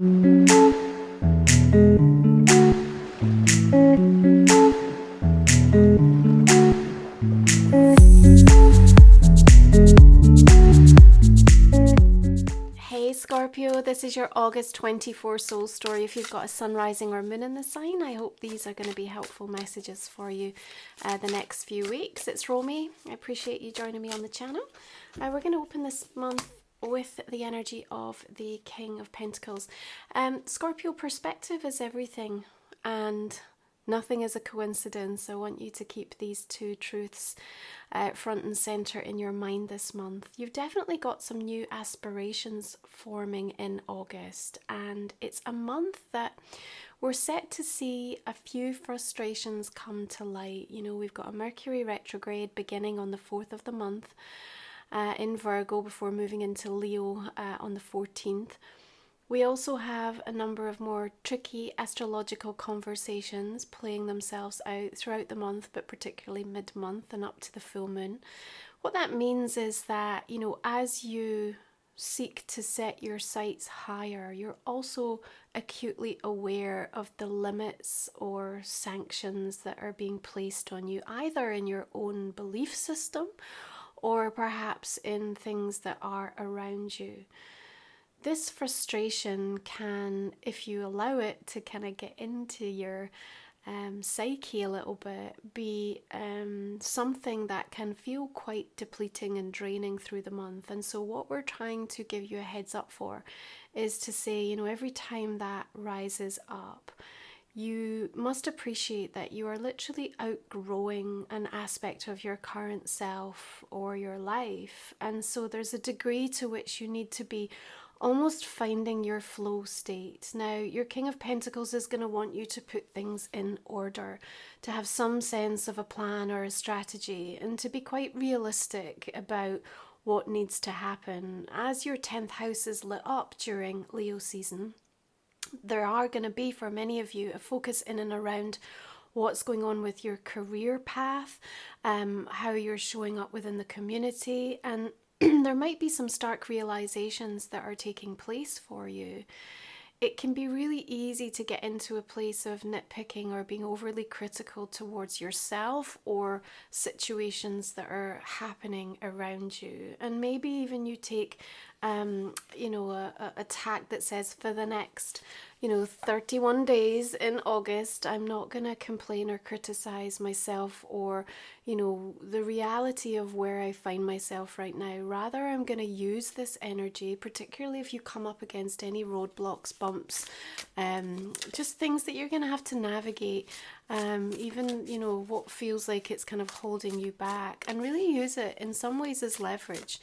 Hey Scorpio, this is your August 24 soul story. If you've got a sun, rising or moon in the sign, I hope these are going to be helpful messages for you the next few weeks. It's Romy. I appreciate you joining me on the channel. We're going to open this month with the energy of the King of Pentacles. Scorpio, perspective is everything, and nothing is a coincidence. I want you to keep these two truths front and center in your mind this month. You've definitely got some new aspirations forming in August, and it's a month that we're set to see a few frustrations come to light. You know, we've got a Mercury retrograde beginning on the 4th of the month in Virgo before moving into Leo on the 14th. We also have a number of more tricky astrological conversations playing themselves out throughout the month, but particularly mid-month and up to the full moon. What that means is that, you know, as you seek to set your sights higher, you're also acutely aware of the limits or sanctions that are being placed on you, either in your own belief system or perhaps in things that are around you. This frustration can, if you allow it to kind of get into your psyche a little bit, be something that can feel quite depleting and draining through the month. And so what we're trying to give you a heads up for is to say, you know, every time that rises up, you must appreciate that you are literally outgrowing an aspect of your current self or your life. And so there's a degree to which you need to be almost finding your flow state. Now, your King of Pentacles is going to want you to put things in order, to have some sense of a plan or a strategy, and to be quite realistic about what needs to happen. As your 10th house is lit up during Leo season, there are going to be, for many of you, a focus in and around what's going on with your career path, how you're showing up within the community, and there might be some stark realizations that are taking place for you. It can be really easy to get into a place of nitpicking or being overly critical towards yourself or situations that are happening around you. And maybe even you take a tack that says, for the next 31 days in August, I'm not going to complain or criticize myself or the reality of where I find myself right now. Rather, I'm going to use this energy, particularly if you come up against any roadblocks, bumps, just things that you're going to have to navigate, even what feels like it's kind of holding you back, and really use it in some ways as leverage.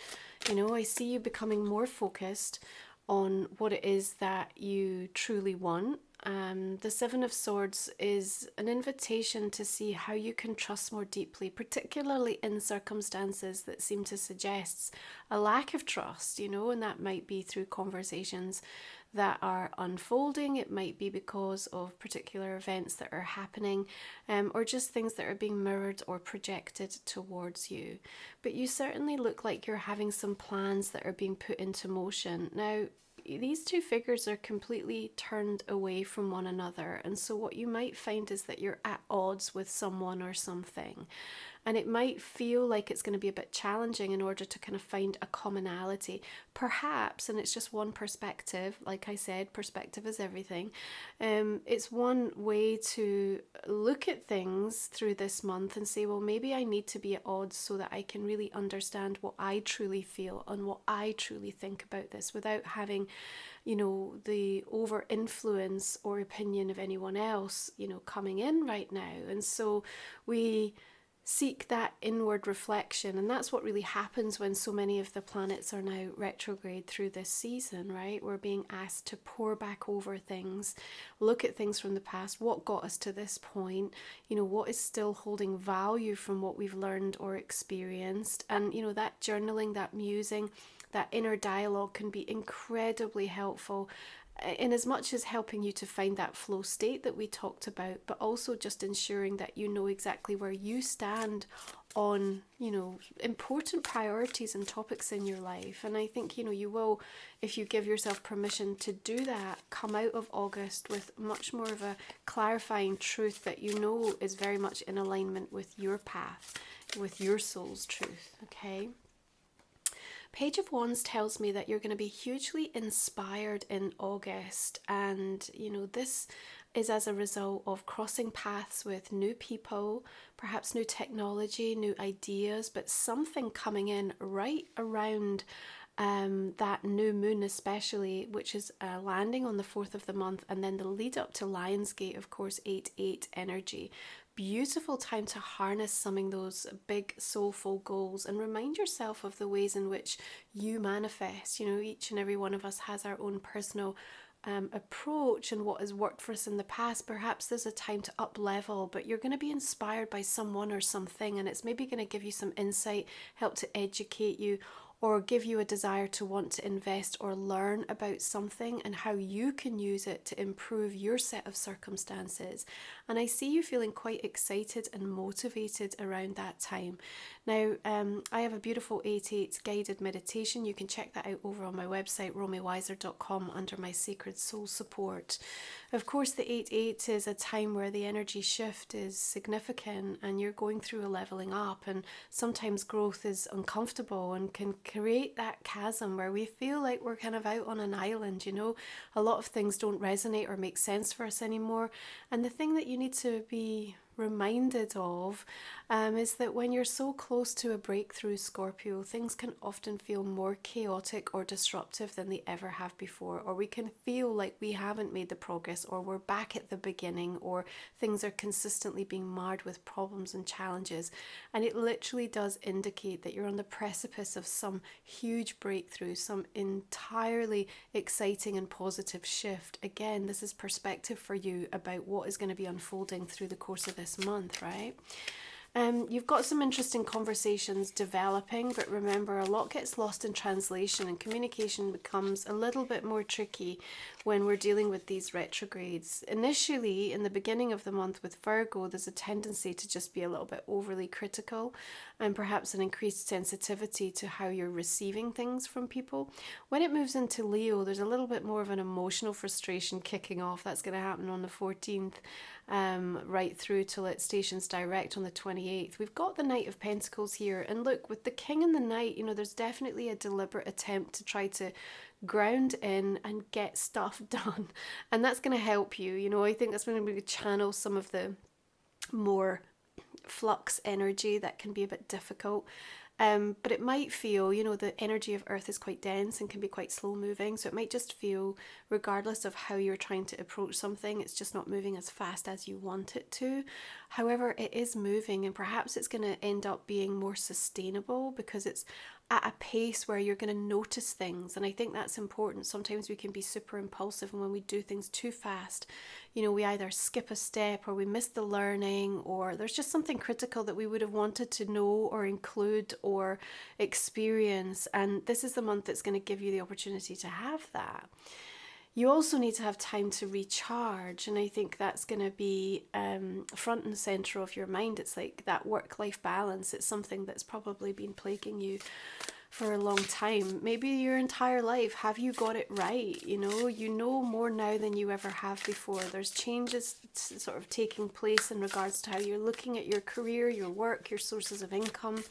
I see you becoming more focused on what it is that you truly want. The Seven of Swords is an invitation to see how you can trust more deeply, particularly in circumstances that seem to suggest a lack of trust, and that might be through conversations that are unfolding. It might be because of particular events that are happening, or just things that are being mirrored or projected towards you. But you certainly look like you're having some plans that are being put into motion. Now, these two figures are completely turned away from one another, and so what you might find is that you're at odds with someone or something, and it might feel like it's going to be a bit challenging in order to kind of find a commonality, perhaps. And it's just one perspective. Like I said, perspective is everything. It's one way to look at things through this month and say, well, maybe I need to be at odds so that I can really understand what I truly feel and what I truly think about this, without having the over influence or opinion of anyone else coming in right now. And so we seek that inward reflection, and that's what really happens when so many of the planets are now retrograde through this season, right? We're being asked to pour back over things, look at things from the past, what got us to this point, what is still holding value from what we've learned or experienced. And that journaling, that musing, that inner dialogue can be incredibly helpful in as much as helping you to find that flow state that we talked about, but also just ensuring that you know exactly where you stand on, you know, important priorities and topics in your life. And I think, you know, you will, if you give yourself permission to do that, come out of August with much more of a clarifying truth that you know is very much in alignment with your path, with your soul's truth. Okay. Page of Wands tells me that you're going to be hugely inspired in August, and you know, this is as a result of crossing paths with new people, perhaps new technology, new ideas, but something coming in right around that new moon especially, which is landing on the 4th of the month, and then the lead up to Lionsgate, of course, 8/8 energy. Beautiful time to harness some of those big soulful goals and remind yourself of the ways in which you manifest. You know, each and every one of us has our own personal approach and what has worked for us in the past. Perhaps there's a time to up level, but you're going to be inspired by someone or something, and it's maybe going to give you some insight, help to educate you, or give you a desire to want to invest or learn about something and how you can use it to improve your set of circumstances. And I see you feeling quite excited and motivated around that time. Now, I have a beautiful 8/8 guided meditation. You can check that out over on my website, romywiser.com, under my Sacred Soul Support. Of course, the 8/8 is a time where the energy shift is significant and you're going through a leveling up, and sometimes growth is uncomfortable and can create that chasm where we feel like we're kind of out on an island, you know. A lot of things don't resonate or make sense for us anymore. And the thing that you need to be reminded of is that when you're so close to a breakthrough, Scorpio, things can often feel more chaotic or disruptive than they ever have before, or we can feel like we haven't made the progress, or we're back at the beginning, or things are consistently being marred with problems and challenges. And it literally does indicate that you're on the precipice of some huge breakthrough, some entirely exciting and positive shift. Again, this is perspective for you about what is going to be unfolding through the course of this month, right? You've got some interesting conversations developing, but remember, a lot gets lost in translation and communication becomes a little bit more tricky when we're dealing with these retrogrades. Initially, in the beginning of the month with Virgo, there's a tendency to just be a little bit overly critical and perhaps an increased sensitivity to how you're receiving things from people. When it moves into Leo, there's a little bit more of an emotional frustration kicking off. That's going to happen on the 14th. Right through till it stations direct on the 28th. We've got the Knight of Pentacles here, and look, with the King and the Knight, you know, there's definitely a deliberate attempt to try to ground in and get stuff done, and that's going to help you. You know, I think that's going to channel some of the more flux energy that can be a bit difficult. But it might feel, you know, the energy of Earth is quite dense and can be quite slow moving. So it might just feel, regardless of how you're trying to approach something, it's just not moving as fast as you want it to. However, it is moving, and perhaps it's going to end up being more sustainable because it's at a pace where you're going to notice things. And I think that's important. Sometimes we can be super impulsive, and when we do things too fast, you know, we either skip a step or we miss the learning, or there's just something critical that we would have wanted to know or include or experience. And this is the month that's going to give you the opportunity to have that. You also need to have time to recharge, and I think that's going to be front and center of your mind. It's like that work-life balance. It's something that's probably been plaguing you for a long time, maybe your entire life. Have you got it right? You know more now than you ever have before. There's changes sort of taking place in regards to how you're looking at your career, your work, your sources of income.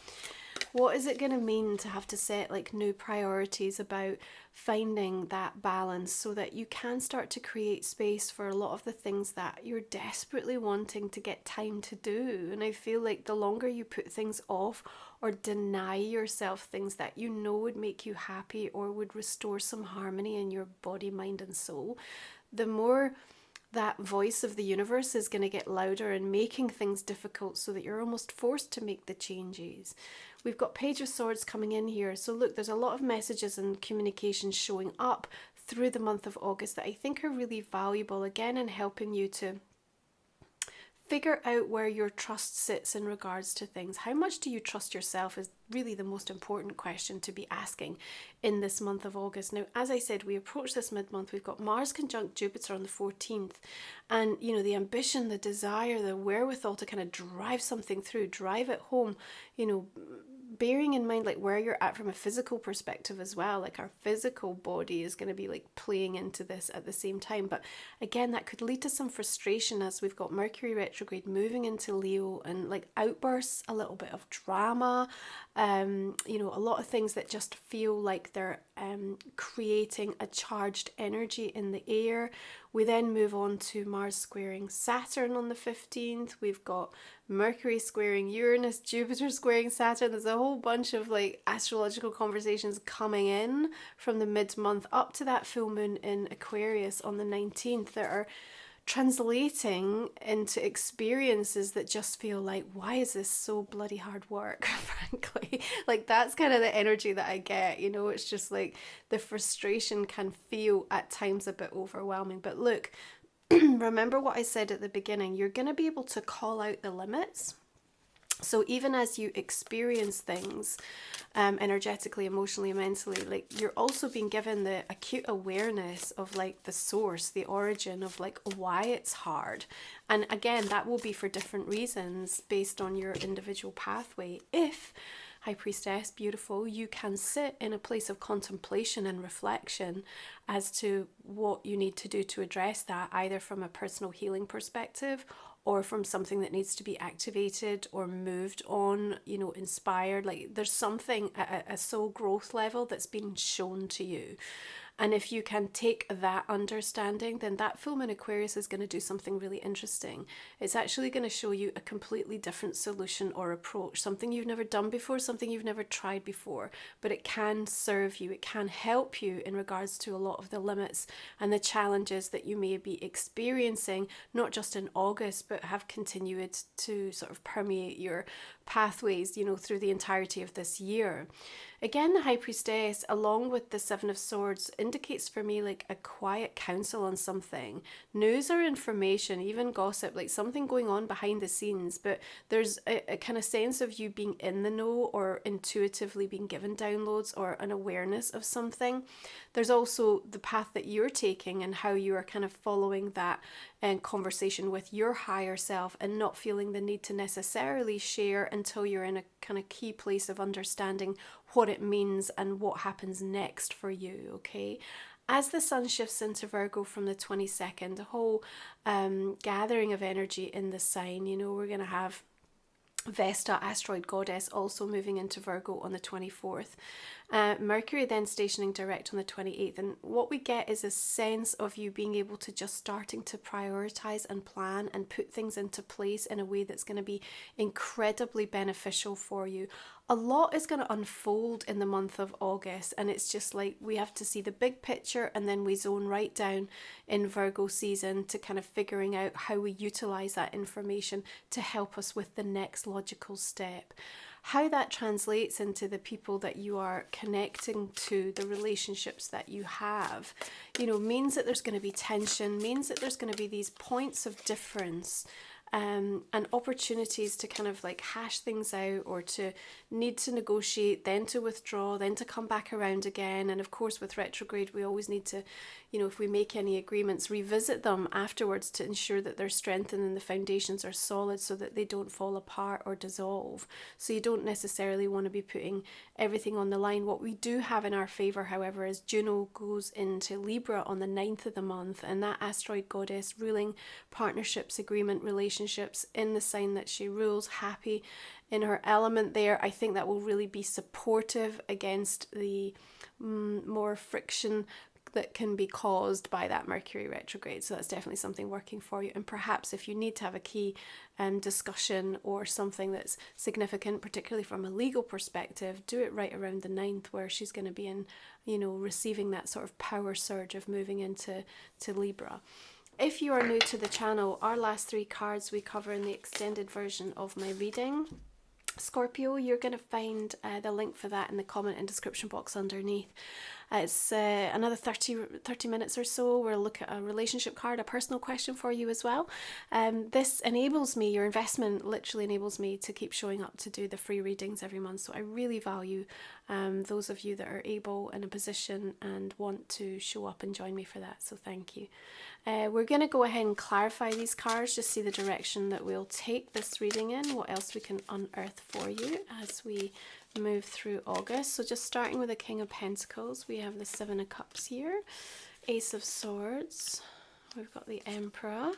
What is it going to mean to have to set like new priorities about finding that balance so that you can start to create space for a lot of the things that you're desperately wanting to get time to do? And I feel like the longer you put things off or deny yourself things that you know would make you happy or would restore some harmony in your body, mind and soul, the more that voice of the universe is going to get louder and making things difficult so that you're almost forced to make the changes. We've got Page of Swords coming in here. So look, there's a lot of messages and communications showing up through the month of August that I think are really valuable, again, in helping you to figure out where your trust sits in regards to things. How much do you trust yourself is really the most important question to be asking in this month of August. Now, as I said, we approach this mid-month, we've got Mars conjunct Jupiter on the 14th, and you know, the ambition, the desire, the wherewithal to kind of drive something through, drive it home, you know, bearing in mind like where you're at from a physical perspective as well. Like our physical body is going to be like playing into this at the same time, but again, that could lead to some frustration as we've got Mercury retrograde moving into Leo, and like outbursts, a little bit of drama, you know, a lot of things that just feel like they're creating a charged energy in the air. We then move on to Mars squaring Saturn on the 15th. We've got Mercury squaring Uranus, Jupiter squaring Saturn. There's a whole bunch of like astrological conversations coming in from the mid-month up to that full moon in Aquarius on the 19th that are translating into experiences that just feel like, why is this so bloody hard work, frankly? Like that's kind of the energy that I get, you know. It's just like the frustration can feel at times a bit overwhelming. But look, remember what I said at the beginning, you're going to be able to call out the limits. So even as you experience things energetically, emotionally, mentally, like you're also being given the acute awareness of like the source, the origin of like why it's hard. And again, that will be for different reasons based on your individual pathway. If High Priestess, beautiful, you can sit in a place of contemplation and reflection as to what you need to do to address that, either from a personal healing perspective or from something that needs to be activated or moved on, you know, inspired. Like there's something at a soul growth level that's been shown to you. And if you can take that understanding, then that full moon Aquarius is going to do something really interesting. It's actually going to show you a completely different solution or approach, something you've never done before, something you've never tried before, but it can serve you. It can help you in regards to a lot of the limits and the challenges that you may be experiencing, not just in August, but have continued to sort of permeate your pathways, you know, through the entirety of this year. Again, the High Priestess, along with the Seven of Swords, indicates for me like a quiet counsel on something. News or information, even gossip, like something going on behind the scenes, but there's a kind of sense of you being in the know or intuitively being given downloads or an awareness of something. There's also the path that you're taking and how you are kind of following that conversation with your higher self and not feeling the need to necessarily share until you're in a kind of key place of understanding what it means and what happens next for you, okay? As the sun shifts into Virgo from the 22nd, a whole gathering of energy in the sign, you know, we're going to have Vesta, asteroid goddess, also moving into Virgo on the 24th. Mercury then stationing direct on the 28th, and what we get is a sense of you being able to just starting to prioritize and plan and put things into place in a way that's going to be incredibly beneficial for you. A lot is going to unfold in the month of August, and it's just like we have to see the big picture and then we zone right down in Virgo season to kind of figuring out how we utilize that information to help us with the next logical step. How that translates into the people that you are connecting to, the relationships that you have, you know, means that there's going to be tension, means that there's going to be these points of difference, and opportunities to kind of like hash things out or to need to negotiate, then to withdraw, then to come back around again. And of course with retrograde we always need to, you know, if we make any agreements, revisit them afterwards to ensure that they're strengthened and the foundations are solid so that they don't fall apart or dissolve. So you don't necessarily want to be putting everything on the line. What we do have in our favour, however, is Juno goes into Libra on the 9th of the month, and that asteroid goddess ruling partnerships, agreement, relationships in the sign that she rules, happy in her element there. I think that will really be supportive against the more friction that can be caused by that Mercury retrograde. So that's definitely something working for you. And perhaps if you need to have a key discussion or something that's significant, particularly from a legal perspective, do it right around the 9th, where she's going to be in, you know, receiving that sort of power surge of moving into Libra. If you are new to the channel, our last 3 cards we cover in the extended version of my reading. Scorpio, you're going to find the link for that in the comment and description box underneath. It's another 30 minutes or so. We'll look at a relationship card, a personal question for you as well. This enables me, your investment literally enables me to keep showing up to do the free readings every month. So I really value those of you that are able, in a position, and want to show up and join me for that. So thank you. We're going to go ahead and clarify these cards, just see the direction that we'll take this reading in, what else we can unearth for you as we move through August. So just starting with the King of Pentacles, we have the Seven of Cups here, Ace of Swords, we've got the Emperor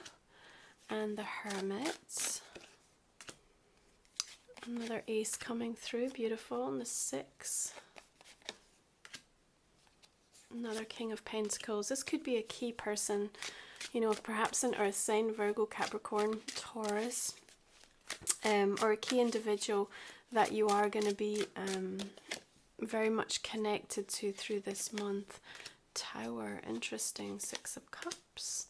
and the Hermit. Another ace coming through, beautiful, and the Six. Another King of Pentacles. This could be a key person, you know, perhaps an earth sign, Virgo, Capricorn, Taurus, or a key individual that you are going to be very much connected to through this month. Tower, interesting. Six of Cups,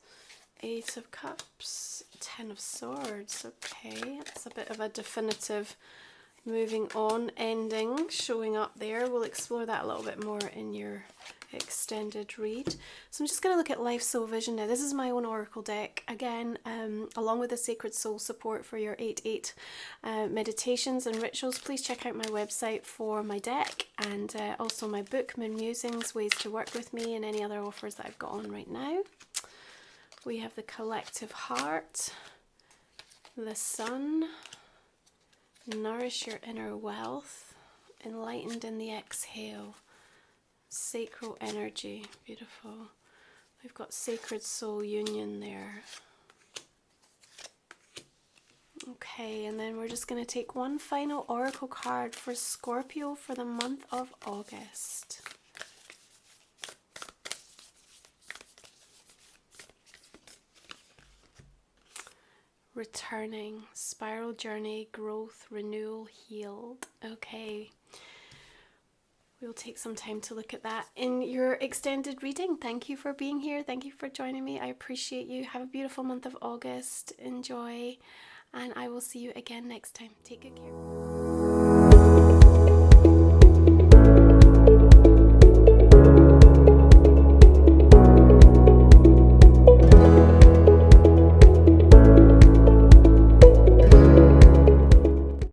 Eight of Cups, Ten of Swords. Okay, it's a bit of a definitive moving on, ending, showing up there. We'll explore that a little bit more in your extended read. So I'm just going to look at Life Soul Vision now. This is my own oracle deck, again, along with the Sacred Soul support for your 8/8 meditations and rituals. Please check out my website for my deck, and also my book, Musings, Ways to Work with Me, and any other offers that I've got on right now. We have the Collective Heart, the Sun, Nourish Your Inner Wealth, Enlightened in the Exhale, Sacral Energy, beautiful. We've got Sacred Soul Union there. Okay, and then we're just going to take one final oracle card for Scorpio for the month of August. Returning, spiral journey, growth, renewal, healed. Okay. We'll take some time to look at that in your extended reading. Thank you for being here. Thank you for joining me. I appreciate you. Have a beautiful month of August. Enjoy. And I will see you again next time. Take good care.